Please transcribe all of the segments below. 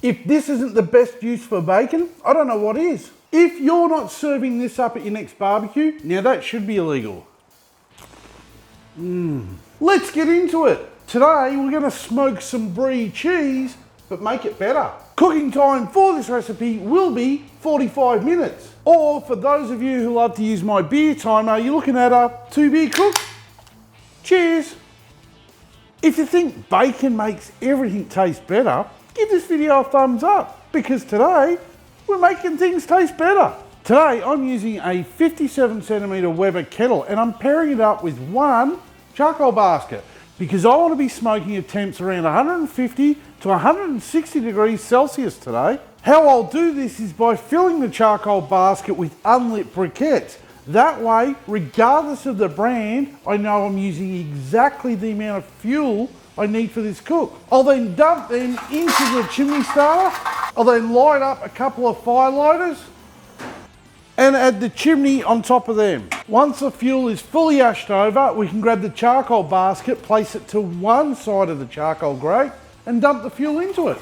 If this isn't the best use for bacon, I don't know what is. If you're not serving this up at your next barbecue, now that should be illegal. Let's get into it. Today we're going to smoke some Brie cheese, but make it better. Cooking time for this recipe will be 45 minutes. Or for those of you who love to use my beer timer, you're looking at a 2-beer cook. Cheers. If you think bacon makes everything taste better, give this video a thumbs up, because today we're making things taste better. Today I'm using a 57cm Weber kettle and I'm pairing it up with one charcoal basket because I want to be smoking at temps around 150 to 160 degrees Celsius today. How I'll do this is by filling the charcoal basket with unlit briquettes. That way, regardless of the brand, I know I'm using exactly the amount of fuel I need for this cook. I'll then dump them into the chimney starter. I'll then light up a couple of fire lighters and add the chimney on top of them. Once the fuel is fully ashed over, we can grab the charcoal basket, place it to one side of the charcoal grate and dump the fuel into it.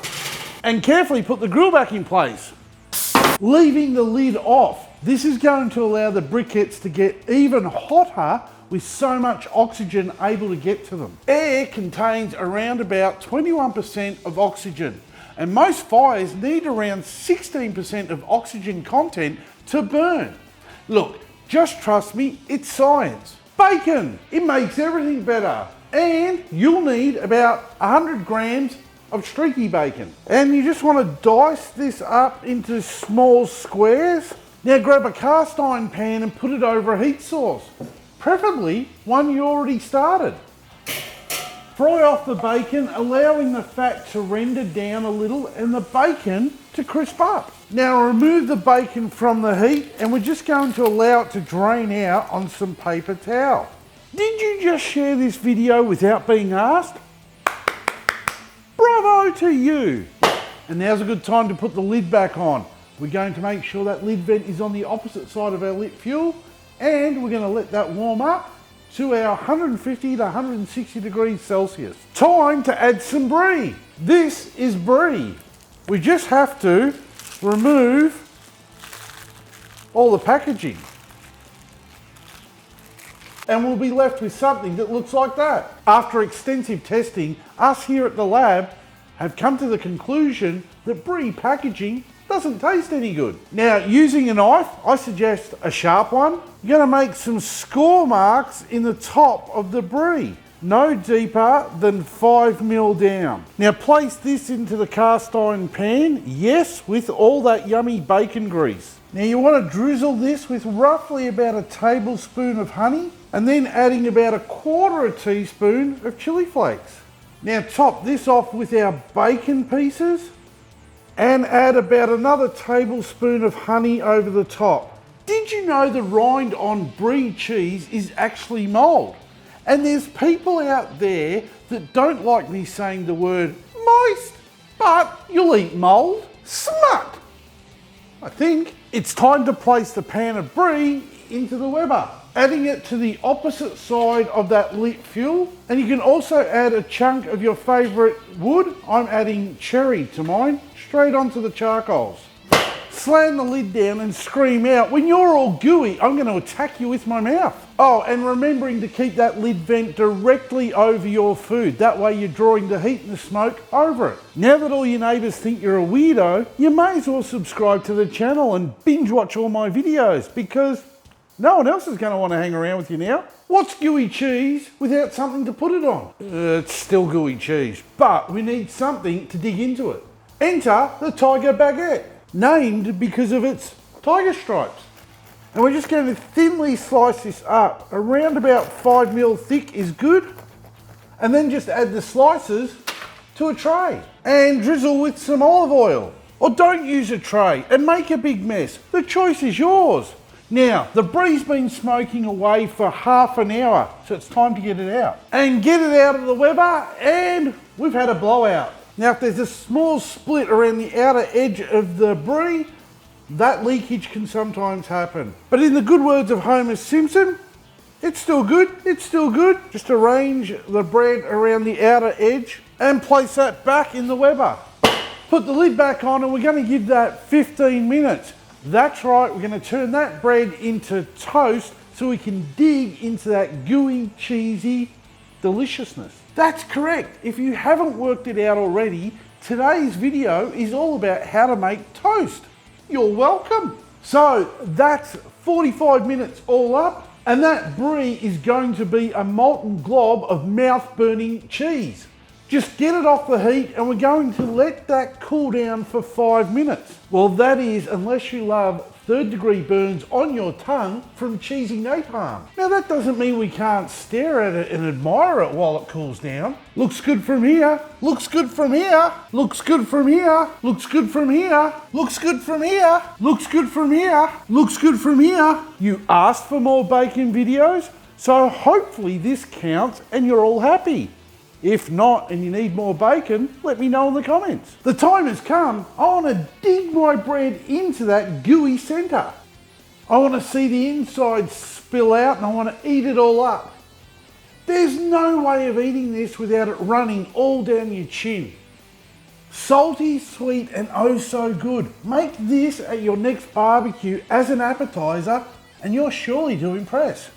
And carefully put the grill back in place, leaving the lid off. This is going to allow the briquettes to get even hotter with so much oxygen able to get to them. Air contains around about 21% of oxygen, and most fires need around 16% of oxygen content to burn. Look, just trust me, it's science. Bacon, it makes everything better. And you'll need about 100 grams of streaky bacon. And you just want to dice this up into small squares. Now grab a cast iron pan and put it over a heat source, preferably one you already started. Fry off the bacon, allowing the fat to render down a little and the bacon to crisp up. Now remove the bacon from the heat and we're just going to allow it to drain out on some paper towel. Did you just share this video without being asked? Bravo to you! And now's a good time to put the lid back on. We're going to make sure that lid vent is on the opposite side of our lit fuel, and we're going to let that warm up to our 150 to 160 degrees Celsius. Time to add some Brie. This is Brie. We just have to remove all the packaging. And we'll be left with something that looks like that. After extensive testing, us here at the lab have come to the conclusion that Brie packaging doesn't taste any good. Now, using a knife, I suggest a sharp one. You're gonna make some score marks in the top of the Brie, no deeper than 5 mil down. Now place this into the cast iron pan, yes, with all that yummy bacon grease. Now you wanna drizzle this with roughly about a tablespoon of honey, and then adding about 1/4 teaspoon of chili flakes. Now top this off with our bacon pieces and add about another tablespoon of honey over the top. Did you know the rind on Brie cheese is actually mold? And there's people out there that don't like me saying the word moist, but you'll eat mold. Smut! I think it's time to place the pan of Brie into the Weber, adding it to the opposite side of that lit fuel. And you can also add a chunk of your favourite wood. I'm adding cherry to mine, straight onto the charcoals. Slam the lid down and scream out, when you're all gooey, I'm going to attack you with my mouth. Oh, and remembering to keep that lid vent directly over your food. That way you're drawing the heat and the smoke over it. Now that all your neighbours think you're a weirdo, you may as well subscribe to the channel and binge watch all my videos, because no one else is going to want to hang around with you now. What's gooey cheese without something to put it on? It's still gooey cheese, but we need something to dig into it. Enter the Tiger Baguette, named because of its tiger stripes. And we're just going to thinly slice this up. Around about 5 mil thick is good. And then just add the slices to a tray and drizzle with some olive oil. Or don't use a tray and make a big mess. The choice is yours. Now, the Brie's been smoking away for half an hour, so it's time to get it out. And get it out of the Weber, and we've had a blowout. Now, if there's a small split around the outer edge of the Brie, that leakage can sometimes happen. But in the good words of Homer Simpson, it's still good, it's still good. Just arrange the bread around the outer edge and place that back in the Weber. Put the lid back on and we're going to give that 15 minutes. That's right, we're going to turn that bread into toast so we can dig into that gooey, cheesy deliciousness. That's correct. If you haven't worked it out already, today's video is all about how to make toast. You're welcome. So that's 45 minutes all up, and that brie is going to be a molten glob of mouth-burning cheese. Just get it off the heat and we're going to let that cool down for 5 minutes. Well, that is unless you love third-degree burns on your tongue from cheesy napalm. Now that doesn't mean we can't stare at it and admire it while it cools down. Looks good from here, looks good from here, looks good from here, looks good from here, looks good from here, looks good from here, looks good from here. You asked for more bacon videos, so hopefully this counts and you're all happy. If not, and you need more bacon, let me know in the comments. The time has come. I want to dig my bread into that gooey center. I want to see the inside spill out and I want to eat it all up. There's no way of eating this without it running all down your chin. Salty, sweet, and oh so good. Make this at your next barbecue as an appetizer and you're surely to impress.